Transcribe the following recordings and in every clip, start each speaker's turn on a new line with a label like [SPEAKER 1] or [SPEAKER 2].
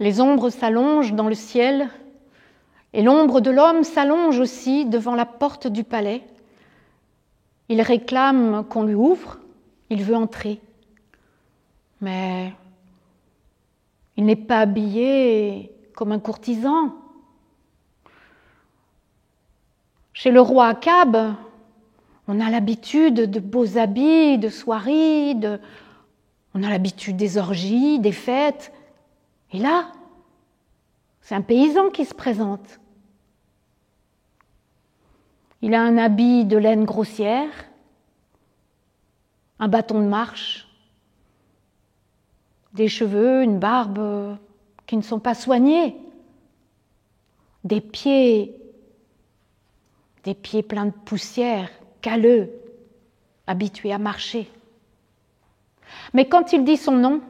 [SPEAKER 1] Les ombres s'allongent dans le ciel, et l'ombre de l'homme s'allonge aussi devant la porte du palais. Il réclame qu'on lui ouvre, il veut entrer. Mais il n'est pas habillé comme un courtisan. Chez le roi Akab, on a l'habitude de beaux habits, de soirées, on a l'habitude des orgies, des fêtes. Et là, c'est un paysan qui se présente. Il a un habit de laine grossière, un bâton de marche, des cheveux, une barbe qui ne sont pas soignés, des pieds pleins de poussière, calleux, habitués à marcher. Mais quand il dit son nom,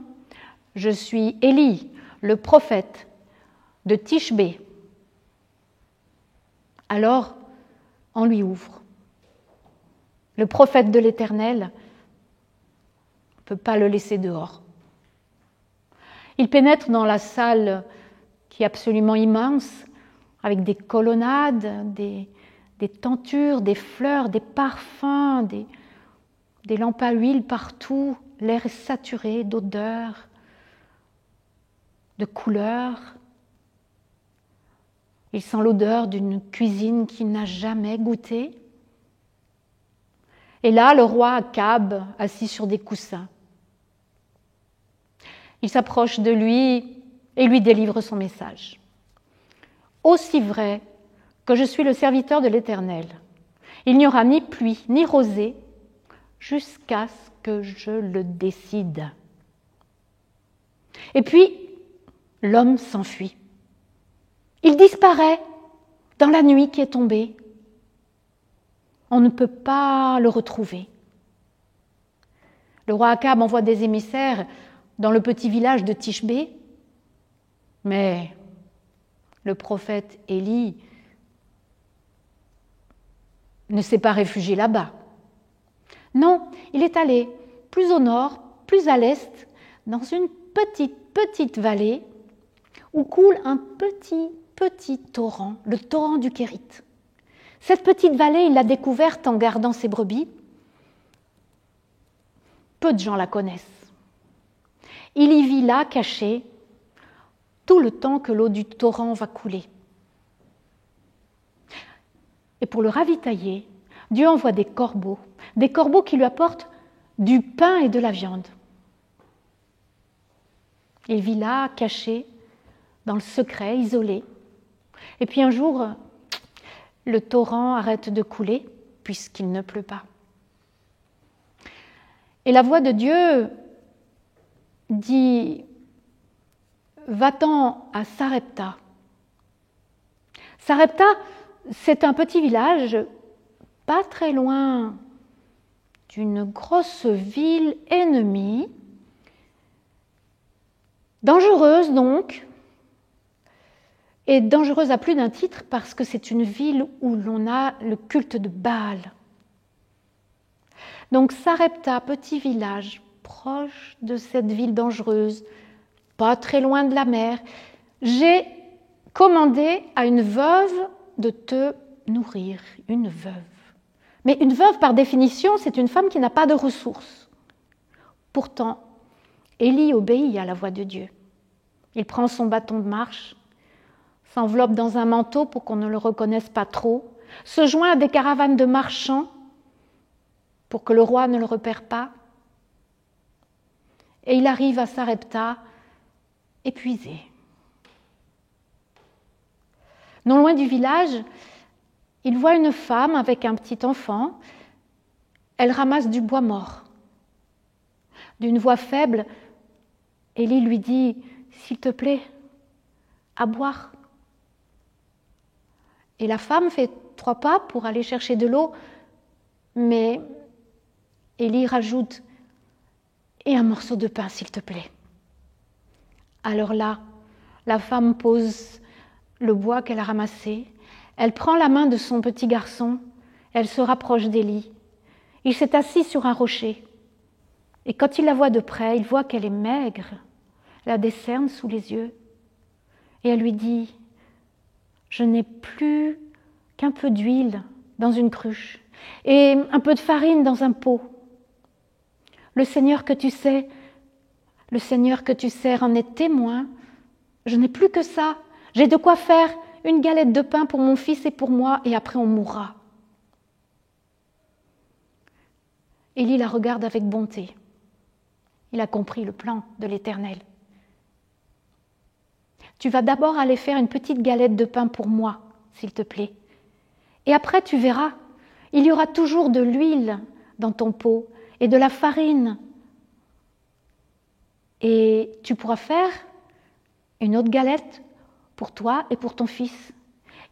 [SPEAKER 1] je suis Élie, le prophète de Tishbé, alors on lui ouvre. Le prophète de l'Éternel ne peut pas le laisser dehors. Il pénètre dans la salle qui est absolument immense, avec des colonnades, des tentures, des fleurs, des parfums, des lampes à huile partout. L'air est saturé d'odeurs, de couleurs. Il sent l'odeur d'une cuisine qu'il n'a jamais goûtée. Et là, le roi Akab, assis sur des coussins. Il s'approche de lui et lui délivre son message. Aussi vrai que je suis le serviteur de l'Éternel, il n'y aura ni pluie ni rosée jusqu'à ce que je le décide. Et puis, l'homme s'enfuit. Il disparaît dans la nuit qui est tombée. On ne peut pas le retrouver. Le roi Akab envoie des émissaires dans le petit village de Tishbé, mais le prophète Élie ne s'est pas réfugié là-bas. Non, il est allé plus au nord, plus à l'est, dans une petite vallée où coule un petit torrent, le torrent du Kérith. Cette petite vallée, il l'a découverte en gardant ses brebis. Peu de gens la connaissent. Il y vit là, caché, tout le temps que l'eau du torrent va couler. Et pour le ravitailler, Dieu envoie des corbeaux qui lui apportent du pain et de la viande. Il vit là, caché, dans le secret, isolé. Et puis un jour, le torrent arrête de couler puisqu'il ne pleut pas. Et la voix de Dieu dit « Va-t'en à Sarepta ». Sarepta, c'est un petit village pas très loin d'une grosse ville ennemie, dangereuse donc, et dangereuse à plus d'un titre parce que c'est une ville où l'on a le culte de Baal. Donc Sarepta, petit village, proche de cette ville dangereuse, pas très loin de la mer, j'ai commandé à une veuve de te nourrir, une veuve. Mais une veuve, par définition, c'est une femme qui n'a pas de ressources. Pourtant, Élie obéit à la voix de Dieu. Il prend son bâton de marche, s'enveloppe dans un manteau pour qu'on ne le reconnaisse pas trop, se joint à des caravanes de marchands pour que le roi ne le repère pas. Et il arrive à Sarepta épuisé. Non loin du village, il voit une femme avec un petit enfant. Elle ramasse du bois mort. D'une voix faible, Élie lui dit « S'il te plaît, à boire ». Et la femme fait 3 pas pour aller chercher de l'eau, mais Élie rajoute « Et un morceau de pain, s'il te plaît ». Alors là, la femme pose le bois qu'elle a ramassé, elle prend la main de son petit garçon, elle se rapproche d'Élie. Il s'est assis sur un rocher, et quand il la voit de près, il voit qu'elle est maigre, elle a des cernes sous les yeux, Et elle lui dit, je n'ai plus qu'un peu d'huile dans une cruche et un peu de farine dans un pot. Le Seigneur que tu sers en est témoin. Je n'ai plus que ça. J'ai de quoi faire une galette de pain pour mon fils et pour moi, et après on mourra. Élie la regarde avec bonté. Il a compris le plan de l'Éternel. Tu vas d'abord aller faire une petite galette de pain pour moi, s'il te plaît. Et après, tu verras, il y aura toujours de l'huile dans ton pot et de la farine. Et tu pourras faire une autre galette pour toi et pour ton fils.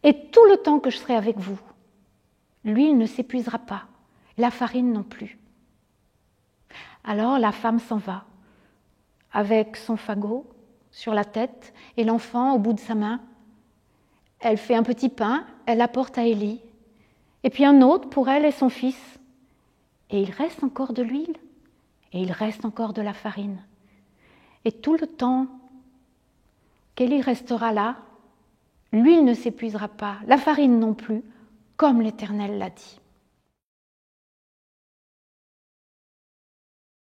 [SPEAKER 1] Et tout le temps que je serai avec vous, l'huile ne s'épuisera pas, la farine non plus. Alors la femme s'en va, avec son fagot sur la tête et l'enfant au bout de sa main. Elle fait un petit pain, elle l'apporte à Élie, et puis un autre pour elle et son fils. Et il reste encore de l'huile, et il reste encore de la farine. Et tout le temps qu'Élie restera là, l'huile ne s'épuisera pas, la farine non plus, comme l'Éternel l'a dit.